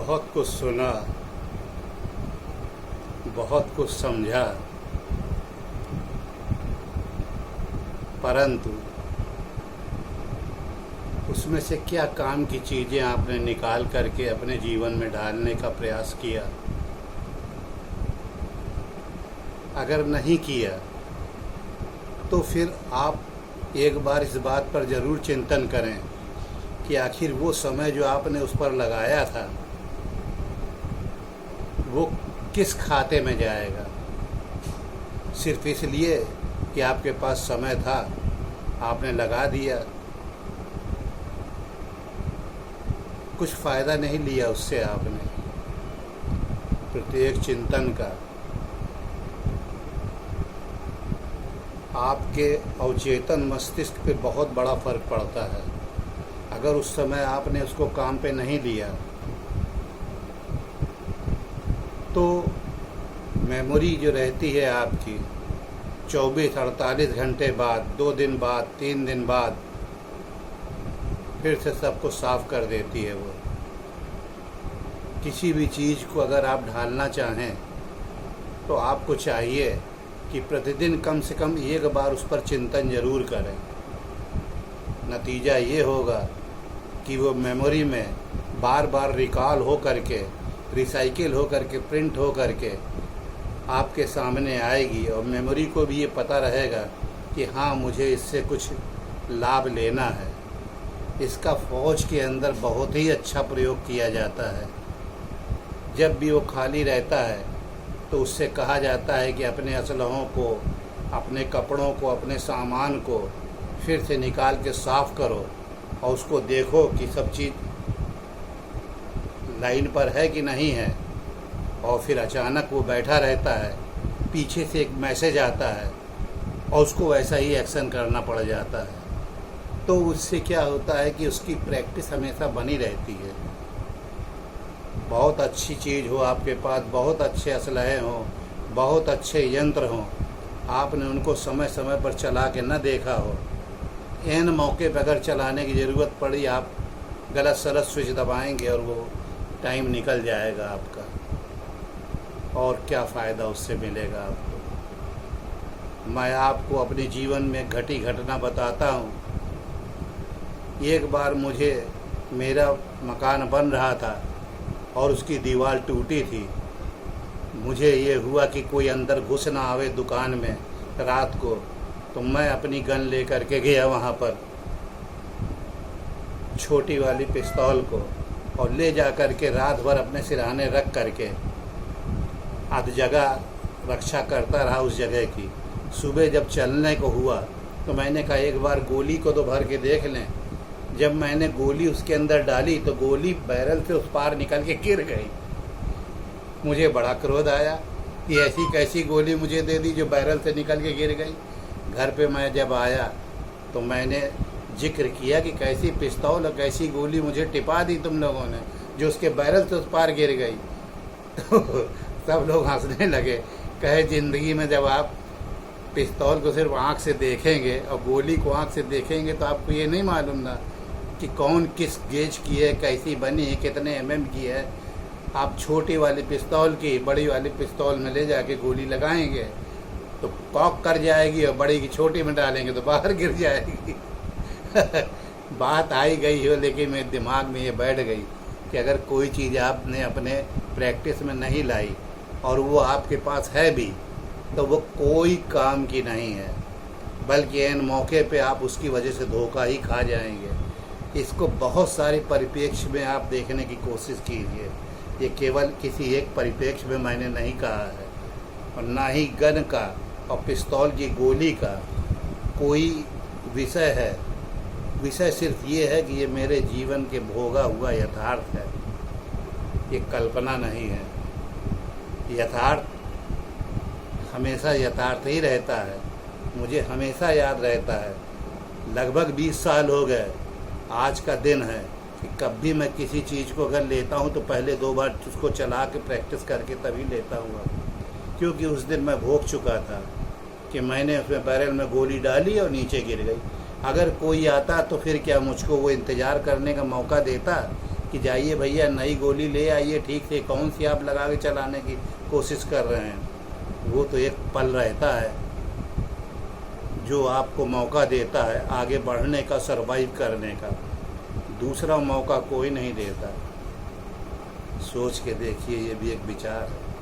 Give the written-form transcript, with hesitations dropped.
बहुत कुछ सुना, बहुत कुछ समझा, परंतु उसमें से क्या काम की चीज़ें आपने निकाल करके अपने जीवन में ढालने का प्रयास किया? अगर नहीं किया तो फिर आप एक बार इस बात पर ज़रूर चिंतन करें कि आखिर वो समय जो आपने उस पर लगाया था वो किस खाते में जाएगा। सिर्फ इसलिए कि आपके पास समय था, आपने लगा दिया, कुछ फ़ायदा नहीं लिया उससे आपने। प्रत्येक चिंतन का आपके अवचेतन मस्तिष्क पे बहुत बड़ा फ़र्क पड़ता है। अगर उस समय आपने उसको काम पे नहीं लिया तो मेमोरी जो रहती है आपकी 24-48 घंटे बाद, 2 दिन बाद, 3 दिन बाद फिर से सबको साफ कर देती है। वो किसी भी चीज़ को अगर आप ढालना चाहें तो आपको चाहिए कि प्रतिदिन कम से कम एक बार उस पर चिंतन ज़रूर करें। नतीजा ये होगा कि वो मेमोरी में बार बार रिकॉल हो करके, रिसाइकिल हो करके, प्रिंट हो करके आपके सामने आएगी और मेमोरी को भी ये पता रहेगा कि हाँ, मुझे इससे कुछ लाभ लेना है। इसका फ़ौज के अंदर बहुत ही अच्छा प्रयोग किया जाता है। जब भी वो खाली रहता है तो उससे कहा जाता है कि अपने असलहों को, अपने कपड़ों को, अपने सामान को फिर से निकाल के साफ़ करो और उसको देखो कि सब चीज़ लाइन पर है कि नहीं है। और फिर अचानक वो बैठा रहता है, पीछे से एक मैसेज आता है और उसको वैसा ही एक्शन करना पड़ जाता है। तो उससे क्या होता है कि उसकी प्रैक्टिस हमेशा बनी रहती है। बहुत अच्छी चीज़ हो आपके पास, बहुत अच्छे असलहे हों, बहुत अच्छे यंत्र हों, आपने उनको समय समय पर चला के न देखा हो, एन मौके पर अगर चलाने की ज़रूरत पड़ी आप गलत सलत स्विच दबाएंगे और वो टाइम निकल जाएगा आपका, और क्या फ़ायदा उससे मिलेगा आपको। मैं आपको अपने जीवन में घटी घटना बताता हूँ। एक बार मुझे, मेरा मकान बन रहा था और उसकी दीवार टूटी थी। मुझे ये हुआ कि कोई अंदर घुस ना आवे दुकान में रात को, तो मैं अपनी गन ले कर के गया वहाँ पर, छोटी वाली पिस्तौल को, और ले जा कर के रात भर अपने सिरहाने रख करके आध जगह रक्षा करता रहा उस जगह की। सुबह जब चलने को हुआ तो मैंने कहा एक बार गोली को तो भर के देख लें। जब मैंने गोली उसके अंदर डाली तो गोली बैरल से उस पार निकल के गिर गई। मुझे बड़ा क्रोध आया कि ऐसी कैसी गोली मुझे दे दी जो बैरल से निकल के गिर गई। घर पे मैं जब आया तो मैंने जिक्र किया कि कैसी पिस्तौल और कैसी गोली मुझे टिपा दी तुम लोगों ने, जो उसके बैरल से उस पार गिर गई। तो सब लोग हंसने लगे, कहे ज़िंदगी में जब आप पिस्तौल को सिर्फ आँख से देखेंगे और गोली को आँख से देखेंगे तो आपको ये नहीं मालूम ना कि कौन किस गेज की है, कैसी बनी है, कितने mm की है। आप छोटी वाली पिस्तौल की बड़ी वाली पिस्तौल में ले जाके गोली लगाएंगे तो कॉक कर जाएगी, और बड़ी की छोटी में डालेंगे तो बाहर गिर जाएगी। बात आई गई हो, लेकिन मेरे दिमाग में ये बैठ गई कि अगर कोई चीज़ आपने अपने प्रैक्टिस में नहीं लाई और वो आपके पास है भी तो वो कोई काम की नहीं है, बल्कि इन मौके पे आप उसकी वजह से धोखा ही खा जाएंगे। इसको बहुत सारे परिप्रेक्ष्य में आप देखने की कोशिश कीजिए। ये केवल किसी एक परिप्रेक्ष्य में मैंने नहीं कहा है, और ना ही गन का और पिस्तौल की गोली का कोई विषय है। विषय सिर्फ ये है कि ये मेरे जीवन के भोगा हुआ यथार्थ है, ये कल्पना नहीं है। यथार्थ हमेशा यथार्थ ही रहता है। मुझे हमेशा याद रहता है, लगभग 20 साल हो गए आज का दिन है, कि कभी मैं किसी चीज़ को अगर लेता हूँ तो पहले 2 बार उसको चला के प्रैक्टिस करके तभी लेता हूँ। क्योंकि उस दिन मैं भोग चुका था कि मैंने उसमें बैरल में गोली डाली और नीचे गिर गई। अगर कोई आता तो फिर क्या मुझको वो इंतज़ार करने का मौका देता कि जाइए भैया नई गोली ले आइए, ठीक है, कौन सी आप लगा के चलाने की कोशिश कर रहे हैं। वो तो एक पल रहता है जो आपको मौका देता है आगे बढ़ने का, सरवाइव करने का। दूसरा मौका कोई नहीं देता। सोच के देखिए, ये भी एक विचार है।